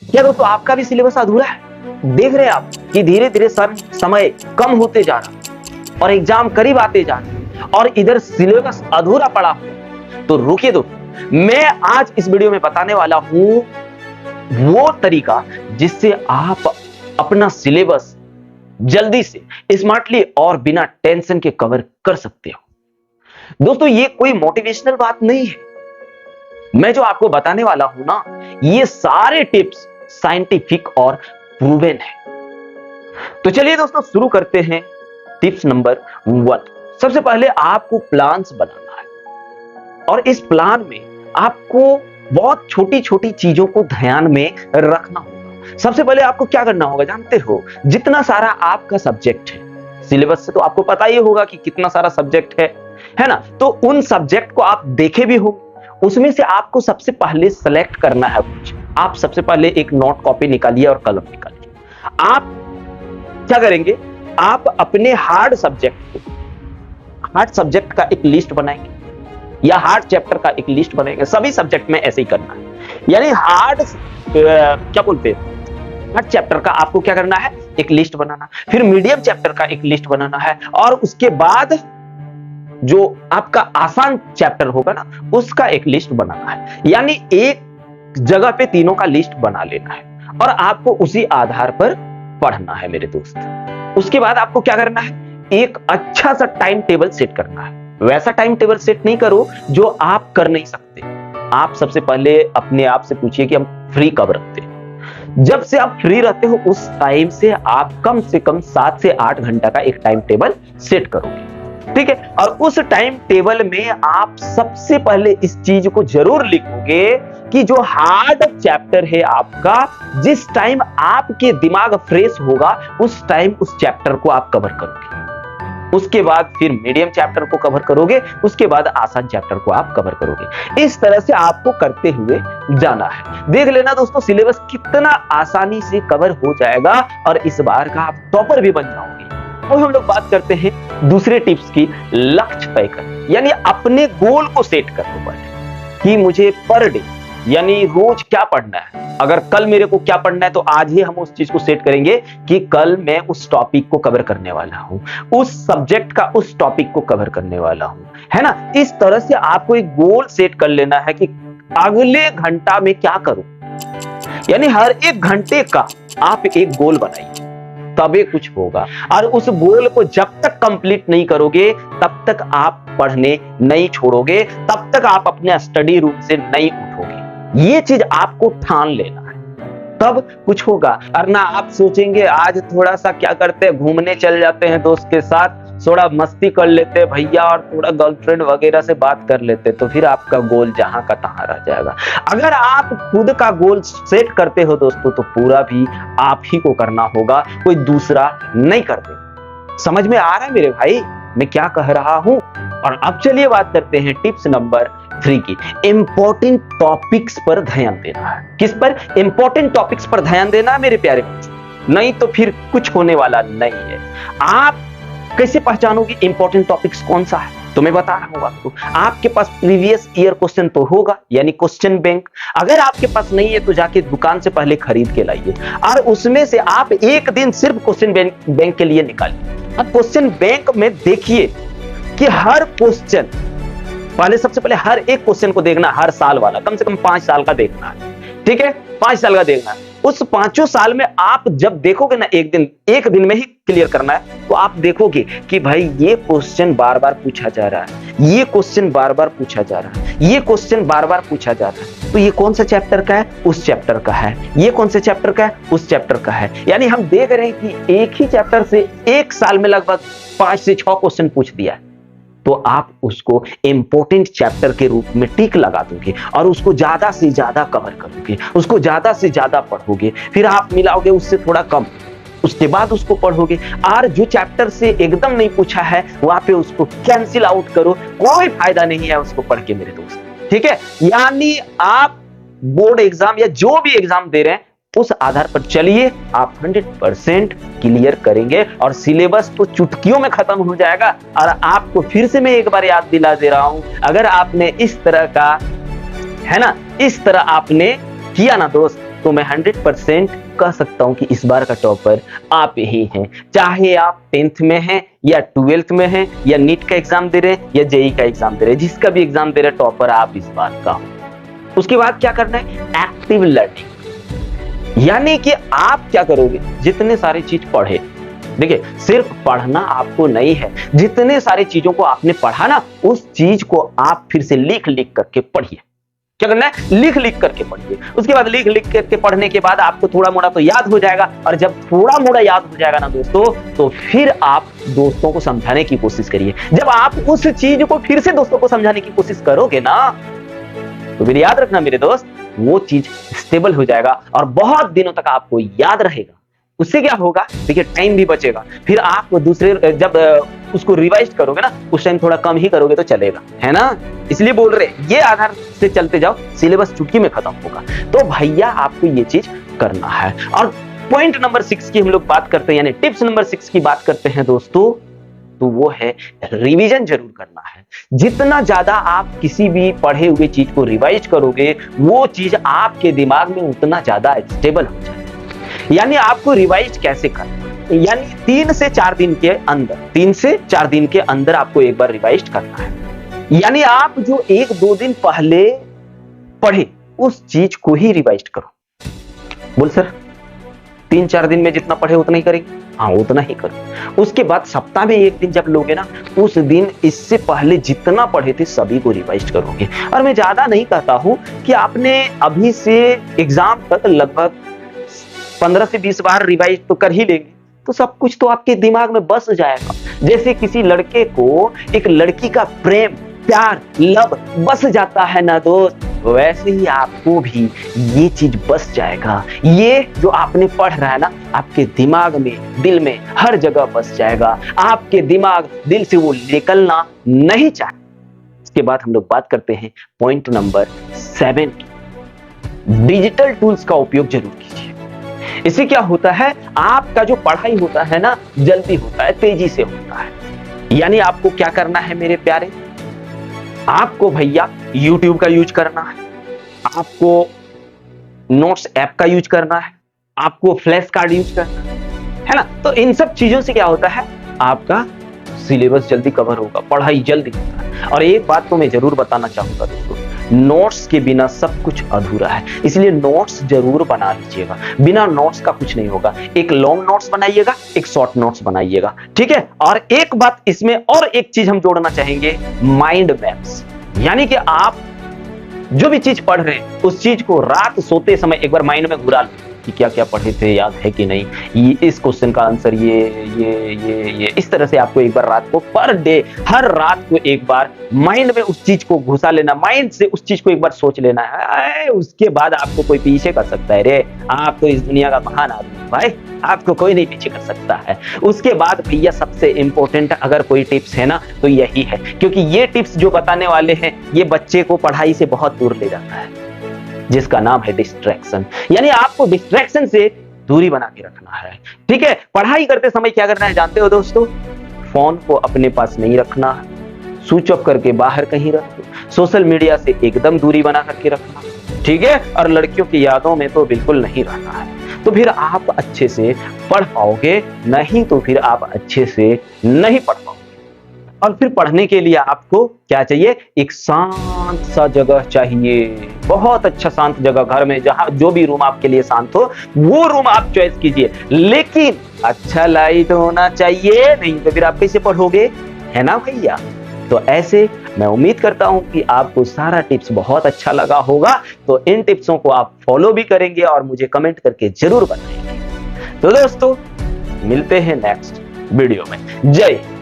क्या दोस्तों आपका भी सिलेबस अधूरा है? देख रहे हैं आप कि धीरे धीरे समय कम होते जा रहा और एग्जाम करीब आते जा रहे और इधर सिलेबस अधूरा पड़ा हो, तो रुकिए दोस्तों, मैं आज इस वीडियो में बताने वाला हूं वो तरीका जिससे आप अपना सिलेबस जल्दी से, स्मार्टली और बिना टेंशन के कवर कर सकते हो। दोस्तों ये कोई मोटिवेशनल बात नहीं है, मैं जो आपको बताने वाला हूं ना, ये सारे टिप्स साइंटिफिक और प्रूवन है। तो चलिए दोस्तों शुरू करते हैं। टिप्स नंबर 1, सबसे पहले आपको प्लान्स बनाना है और इस प्लान में आपको बहुत छोटी छोटी चीजों को ध्यान में रखना होगा। सबसे पहले आपको क्या करना होगा जानते हो? जितना सारा आपका सब्जेक्ट है, सिलेबस से तो आपको पता ही होगा कि कितना सारा सब्जेक्ट है ना? तो उन सब्जेक्ट को आप देखे भी हो, उसमें से आपको सबसे पहले सेलेक्ट करना है कुछ। आप सबसे पहले एक नोट कॉपी निकालिए और कलम निकालिए। आप क्या करेंगे? आप अपने हार्ड सब्जेक्ट का एक लिस्ट बनाएंगे या हार्ड चैप्टर का एक लिस्ट बनाएंगे। सभी सब्जेक्ट में ऐसे ही करना है, यानी हार्ड चैप्टर का आपको क्या करना है? एक लिस्ट बनाना। फिर मीडियम चैप्टर का एक लिस्ट बनाना है और उसके बाद जो आपका आसान चैप्टर होगा ना, उसका एक लिस्ट बनाना है। यानी एक जगह पे तीनों का लिस्ट बना लेना है और आपको उसी आधार पर पढ़ना है मेरे दोस्त। उसके बाद आपको क्या करना है? एक अच्छा सा टाइम टेबल सेट करना है। वैसा टाइम टेबल सेट नहीं करो जो आप कर नहीं सकते। आप सबसे पहले अपने आप से पूछिए कि हम फ्री कब रखते हैं। जब से आप फ्री रहते हो उस टाइम से आप कम से कम 7 से 8 घंटा का एक टाइम टेबल सेट करोगे, ठीक है? और उस टाइम टेबल में आप सबसे पहले इस चीज को जरूर लिखोगे कि जो हार्ड चैप्टर है आपका, जिस टाइम आपके दिमाग फ्रेश होगा उस टाइम उस चैप्टर को आप कवर करोगे। उसके बाद फिर मीडियम चैप्टर को कवर करोगे, उसके बाद आसान चैप्टर को आप कवर करोगे। इस तरह से आपको करते हुए जाना है। देख लेना दोस्तों सिलेबस कितना आसानी से कवर हो जाएगा और इस बार का आप टॉपर भी बन जाओगे। और हम लोग बात करते हैं दूसरे टिप्स की, लक्ष्य तय कर, यानी अपने गोल को सेट करने पर कि मुझे पर डे यानी रोज क्या पढ़ना है। अगर कल मेरे को क्या पढ़ना है तो आज ही हम उस चीज को सेट करेंगे कि कल मैं उस टॉपिक को कवर करने वाला हूं, उस सब्जेक्ट का उस टॉपिक को कवर करने वाला हूं, है ना? इस तरह से आपको एक गोल सेट कर लेना है कि अगले घंटा में क्या करूं, यानी हर एक घंटे का आप एक गोल बनाइए, तभी कुछ होगा। और उस गोल को जब तक कंप्लीट नहीं करोगे तब तक आप पढ़ने नहीं छोड़ोगे, तब तक आप अपने स्टडी रूम से नहीं उठोगे। ये चीज आपको ठान लेना है, तब कुछ होगा। और ना आप सोचेंगे आज थोड़ा सा क्या करते हैं, घूमने चल जाते हैं दोस्त के साथ, थोड़ा मस्ती कर लेते हैं भैया और थोड़ा गर्लफ्रेंड वगैरह से बात कर लेते, तो फिर आपका गोल जहां का तहां रह जाएगा। अगर आप खुद का गोल सेट करते हो दोस्तों तो पूरा भी आप ही को करना होगा, कोई दूसरा नहीं कर दे। समझ में आ रहा है मेरे भाई मैं क्या कह रहा हूं? और अब चलिए बात करते हैं टिप्स नंबर 3 की, इंपॉर्टेंट टॉपिक्स पर ध्यान देना है। किस पर? इंपॉर्टेंट टॉपिक्स पर ध्यान देना मेरे प्यारे बच्चों, नहीं तो फिर कुछ होने वाला नहीं है। आप कैसे पहचानोगे इंपॉर्टेंट टॉपिक्स कौन सा है? तो मैं बता रहा हूं आपको, आपके पास प्रीवियस ईयर क्वेश्चन तो होगा, यानी क्वेश्चन बैंक। अगर आपके पास नहीं है तो जाके दुकान से पहले खरीद के लाइए और उसमें से आप एक दिन सिर्फ क्वेश्चन बैंक के लिए निकालिए। अब क्वेश्चन बैंक में देखिए कि हर क्वेश्चन, पहले सबसे पहले हर एक क्वेश्चन को देखना, हर साल वाला, कम से कम 5 साल का देखना है, ठीक है? 5 साल का देखना है। उस 5 साल में आप जब देखोगे ना, एक दिन में ही क्लियर करना है, तो आप देखोगे कि भाई ये क्वेश्चन बार बार पूछा जा रहा है, ये क्वेश्चन बार बार पूछा जा रहा है, ये क्वेश्चन बार बार पूछा जा रहा है, तो ये कौन सा चैप्टर का है? उस चैप्टर का है। ये कौन से चैप्टर का है? उस चैप्टर का है। यानी हम देख रहे हैं कि एक ही चैप्टर से एक साल में लगभग 5 से 6 क्वेश्चन पूछ दिया है, तो आप उसको इंपॉर्टेंट चैप्टर के रूप में टिक लगा दोगे और उसको ज्यादा से ज्यादा कवर करोगे, उसको ज्यादा से ज्यादा पढ़ोगे। फिर आप मिलाओगे उससे थोड़ा कम, उसके बाद उसको पढ़ोगे। और जो चैप्टर से एकदम नहीं पूछा है वहां पे उसको कैंसिल आउट करो, कोई फायदा नहीं है उसको पढ़ के मेरे दोस्त, ठीक है? यानी आप बोर्ड एग्जाम या जो भी एग्जाम दे रहे हैं उस आधार पर चलिए, आप 100% क्लियर करेंगे और सिलेबस तो चुटकियों में खत्म हो जाएगा। और आपको फिर से मैं एक बार याद दिला दे रहा हूं, अगर आपने इस तरह का, है ना, इस तरह आपने किया ना दोस्त, तो मैं 100% कह सकता हूं कि इस बार का टॉपर आप ही हैं। चाहे आप 10th में हैं या 12th में हैं या नीट का एग्जाम दे रहे हैं या जेई का एग्जाम दे रहे हैं, जिसका भी एग्जाम दे रहे हैं, टॉपर आप इस बार का हो। उसके बाद क्या करना है? Active learning. यानी कि आप क्या करोगे? जितने सारी चीज पढ़े, देखिए सिर्फ पढ़ना आपको नहीं है, जितने सारी चीजों को आपने पढ़ा ना, उस चीज को आप फिर से लिख लिख करके पढ़िए। क्या करना है? लिख लिख करके पढ़िए। उसके बाद लिख लिख करके पढ़ने के बाद आपको थोड़ा मोड़ा तो याद हो जाएगा, और जब थोड़ा मोड़ा याद हो जाएगा ना दोस्तों, तो फिर आप दोस्तों को समझाने की कोशिश करिए। जब आप उस चीज को फिर से दोस्तों को समझाने की कोशिश करोगे ना, तो फिर याद रखना मेरे दोस्त, वो चीज स्टेबल हो जाएगा और बहुत दिनों तक आपको याद रहेगा। उससे क्या होगा? देखिए टाइम भी बचेगा। फिर आप दूसरे जब उसको रिवाइज करोगे ना, उस टाइम थोड़ा कम ही करोगे तो चलेगा, है ना? इसलिए बोल रहे ये आधार से चलते जाओ, सिलेबस चुटकी में खत्म होगा। तो भैया आपको ये चीज करना है। और पॉइंट नंबर 6 की हम लोग बात करते हैं, यानी टिप्स नंबर 6 की बात करते हैं दोस्तों, तो वो है रिवीजन जरूर करना है। जितना ज्यादा आप किसी भी पढ़े हुए चीज को रिवाइज करोगे, वो चीज आपके दिमाग में उतना ज्यादा स्टेबल हो जाएगी। यानी आपको रिवाइज कैसे करना है? यानी 3 से 4 दिन के अंदर, 3 से 4 दिन के अंदर आपको एक बार रिवाइज करना है। यानी आप जो 1-2 दिन पहले पढ़े, उस चीज को ही रिवाइज करो। बोल सर 3-4 दिन में जितना पढ़े उतना ही करेंगे? हाँ, उतना ही करो। उसके बाद सप्ताह में 1 दिन जब लोगे ना, उस दिन इससे पहले जितना पढ़े थे सभी को रिवाइज करोगे। और मैं ज्यादा नहीं कहता हूं कि आपने अभी से एग्जाम तक लगभग 15 से 20 बार रिवाइज तो कर ही लेंगे, तो सब कुछ तो आपके दिमाग में बस जाएगा। जैसे किसी लड़के को एक लड़की का प्रेम, प्यार, लव बस जाता है ना दोस्त, वैसे ही आपको भी ये चीज बस जाएगा। ये जो आपने पढ़ रहा है ना, आपके दिमाग में, दिल में, हर जगह बस जाएगा। आपके दिमाग, दिल से वो निकलना नहीं चाहे। इसके बाद हम लोग बात करते हैं पॉइंट नंबर 7 की। डिजिटल टूल्स का उपयोग जरूर कीजिए। इससे क्या होता है? आपका जो पढ़ाई होता है ना, जल्दी होता है, तेजी से होता है। यानी आपको क्या करना है मेरे प्यारे? आपको भैया YouTube का यूज करना है, आपको नोट्स ऐप का यूज करना है, आपको फ्लैश कार्ड यूज करना है ना? तो इन सब चीजों से क्या होता है? आपका सिलेबस जल्दी कवर होगा, पढ़ाई जल्दी होता है। और एक बात तो मैं जरूर बताना चाहूंगा दोस्तों, नोट्स के बिना सब कुछ अधूरा है। इसलिए नोट्स जरूर बना लीजिएगा। बिना नोट्स का कुछ नहीं होगा। एक लॉन्ग नोट्स बनाइएगा, एक शॉर्ट नोट्स बनाइएगा, ठीक है? और एक बात इसमें और एक चीज हम जोड़ना चाहेंगे, माइंड मैप्स। यानी कि आप जो भी चीज पढ़ रहे हैं, उस चीज को रात सोते समय एक बार माइंड में घुरा लो कि क्या क्या पढ़े थे, याद है कि नहीं, ये इस क्वेश्चन का आंसर ये इस तरह से आपको एक बार रात को, पर डे, हर रात को एक बार माइंड में उस चीज को घुसा लेना, माइंड से उस चीज को एक बार सोच लेना है। उसके बाद आपको कोई पीछे कर सकता है? रे आप तो इस दुनिया का महान आदमी भाई, आपको कोई नहीं पीछे कर सकता है। उसके बाद भैया सबसे इंपॉर्टेंट अगर कोई टिप्स है ना, तो यही है, क्योंकि ये टिप्स जो बताने वाले हैं, ये बच्चे को पढ़ाई से बहुत दूर ले जाता है, जिसका नाम है डिस्ट्रैक्शन। यानी आपको डिस्ट्रैक्शन से दूरी बना के रखना है, ठीक है? पढ़ाई करते समय क्या करना है जानते हो दोस्तों? फोन को अपने पास नहीं रखना है, स्विच ऑफ करके बाहर कहीं रख दो। सोशल मीडिया से एकदम दूरी बना करके रखना, ठीक है? और लड़कियों की यादों में तो बिल्कुल नहीं रहना है। तो फिर आप अच्छे से पढ़ पाओगे, नहीं तो फिर आप अच्छे से नहीं पढ़ पाओगे। और फिर पढ़ने के लिए आपको क्या चाहिए? एक शांत सा जगह चाहिए, बहुत अच्छा शांत जगह, घर में जहां जो भी रूम आपके लिए शांत हो, वो रूम आप चॉइस कीजिए। लेकिन अच्छा लाइट होना चाहिए, नहीं तो फिर आप कैसे पढ़ोगे, है ना भैया? तो ऐसे मैं उम्मीद करता हूं कि आपको सारा टिप्स बहुत अच्छा लगा होगा। तो इन टिप्सों को आप फॉलो भी करेंगे और मुझे कमेंट करके जरूर बताएंगे। तो दोस्तों मिलते हैं नेक्स्ट वीडियो में। जय हिंद।